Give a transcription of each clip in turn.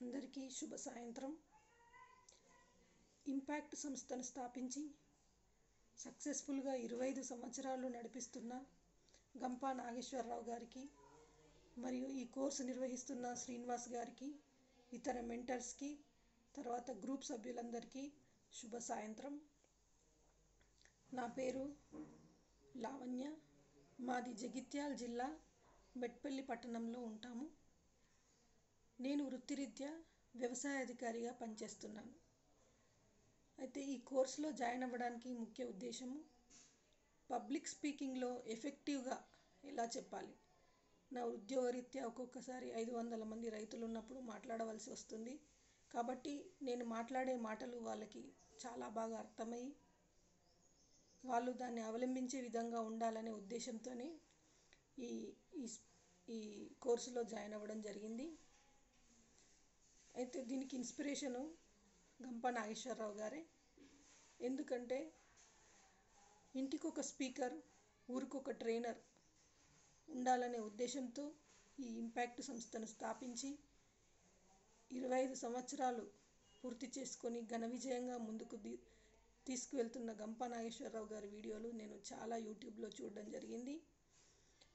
అందరికీ శుభ సాయంత్రం. ఇంపాక్ట్ సంస్థను స్థాపించి సక్సెస్ఫుల్గా 25 సంవత్సరాలు నడిపిస్తున్న గంపా నాగేశ్వరరావు గారికి మరియు ఈ కోర్సు నిర్వహిస్తున్న శ్రీనివాస్ గారికి, ఇతర మెంటర్స్కి, తర్వాత గ్రూప్ సభ్యులందరికీ శుభ సాయంత్రం. నా పేరు లావణ్య. మాది జగిత్యాల జిల్లా మెట్పల్లి పట్టణంలో ఉంటాము. నేను వృత్తిరీత్యా వ్యవసాయ అధికారిగా పనిచేస్తున్నాను. అయితే ఈ కోర్సులో జాయిన్ అవ్వడానికి ముఖ్య ఉద్దేశము పబ్లిక్ స్పీకింగ్లో ఎఫెక్టివ్గా ఎలా చెప్పాలి. నా ఉద్యోగరీత్యా ఒక్కొక్కసారి 500 మంది రైతులు ఉన్నప్పుడు మాట్లాడవలసి వస్తుంది. కాబట్టి నేను మాట్లాడే మాటలు వాళ్ళకి చాలా బాగా అర్థమయ్యి వాళ్ళు దాన్ని అవలంబించే విధంగా ఉండాలనే ఉద్దేశంతోనే ఈ ఈ కోర్సులో జాయిన్ అవ్వడం జరిగింది. అయితే దీనికి ఇన్స్పిరేషను గంపా నాగేశ్వరరావు గారే. ఎందుకంటే ఇంటికి ఒక స్పీకర్, ఊరికొక ట్రైనర్ ఉండాలనే ఉద్దేశంతో ఈ ఇంపాక్ట్ సంస్థను స్థాపించి 25 సంవత్సరాలు పూర్తి చేసుకొని ఘన విజయంగా ముందుకు తీసుకువెళ్తున్న గంపా నాగేశ్వరరావు గారి వీడియోలు నేను చాలా యూట్యూబ్లో చూడడం జరిగింది.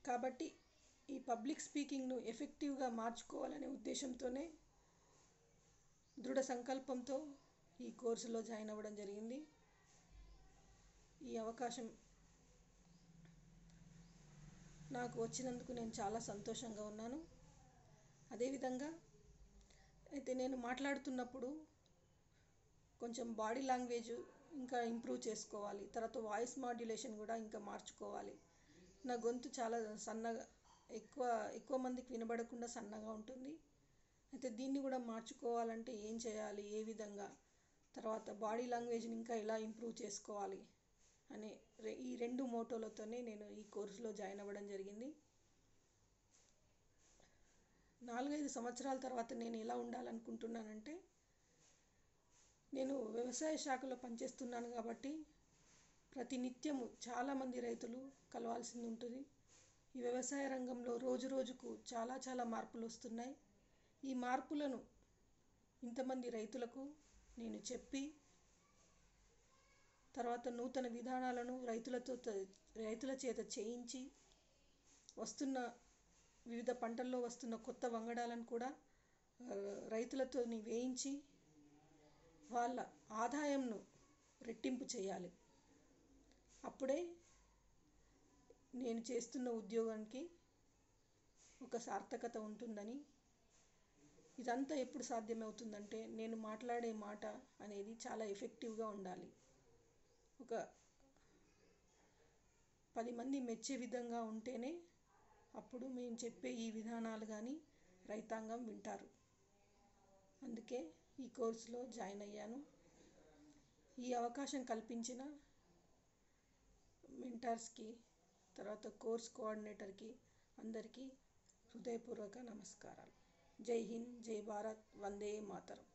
కాబట్టి ఈ పబ్లిక్ స్పీకింగ్ను ఎఫెక్టివ్గా మార్చుకోవాలనే ఉద్దేశంతోనే దృఢ సంకల్పంతో ఈ కోర్సులో జాయిన్ అవ్వడం జరిగింది. ఈ అవకాశం నాకు వచ్చినందుకు నేను చాలా సంతోషంగా ఉన్నాను. అదేవిధంగా అయితే నేను మాట్లాడుతున్నప్పుడు కొంచెం బాడీ లాంగ్వేజ్ ఇంకా ఇంప్రూవ్ చేసుకోవాలి. తర్వాత వాయిస్ మాడ్యులేషన్ కూడా ఇంకా మార్చుకోవాలి. నా గొంతు చాలా సన్నగా ఎక్కువ మందికి వినబడకుండా సన్నగా ఉంటుంది. అయితే దీన్ని కూడా మార్చుకోవాలంటే ఏం చేయాలి, ఏ విధంగా, తర్వాత బాడీ లాంగ్వేజ్ని ఇంకా ఎలా ఇంప్రూవ్ చేసుకోవాలి అనే ఈ 2 మోటోలతోనే నేను ఈ కోర్సులో జాయిన్ అవ్వడం జరిగింది. 4-5 సంవత్సరాల తర్వాత నేను ఎలా ఉండాలనుకుంటున్నానంటే, నేను వ్యవసాయ శాఖలో పనిచేస్తున్నాను కాబట్టి ప్రతినిత్యము చాలామంది రైతులు కలవాల్సింది ఉంటుంది. ఈ వ్యవసాయ రంగంలో రోజు రోజుకు చాలా మార్పులు వస్తున్నాయి. ఈ మార్పులను ఇంతమంది రైతులకు నేను చెప్పి, తర్వాత నూతన విధానాలను రైతుల చేత చేయించి, వివిధ పంటల్లో వస్తున్న కొత్త వంగడాలను కూడా రైతులతో వేయించి వాళ్ళ ఆదాయంను రెట్టింపు చేయాలి. అప్పుడే నేను చేస్తున్న ఉద్యోగానికి ఒక సార్థకత ఉంటుందని. ఇదంతా ఎప్పుడు సాధ్యమవుతుందంటే నేను మాట్లాడే మాట అనేది చాలా ఎఫెక్టివ్గా ఉండాలి. ఒక 10 మంది మెచ్చే విధంగా ఉంటేనే అప్పుడు మేము చెప్పే ఈ విధానాలు కానీ రైతాంగం వింటారు. అందుకే ఈ కోర్సులో జాయిన్ అయ్యాను. ఈ అవకాశం కల్పించిన మెంటర్స్కి, తర్వాత కోర్స్ కోఆర్డినేటర్కి అందరికీ హృదయపూర్వక నమస్కారాలు. జై హింద్, జై భారత్, వందే మాతరం.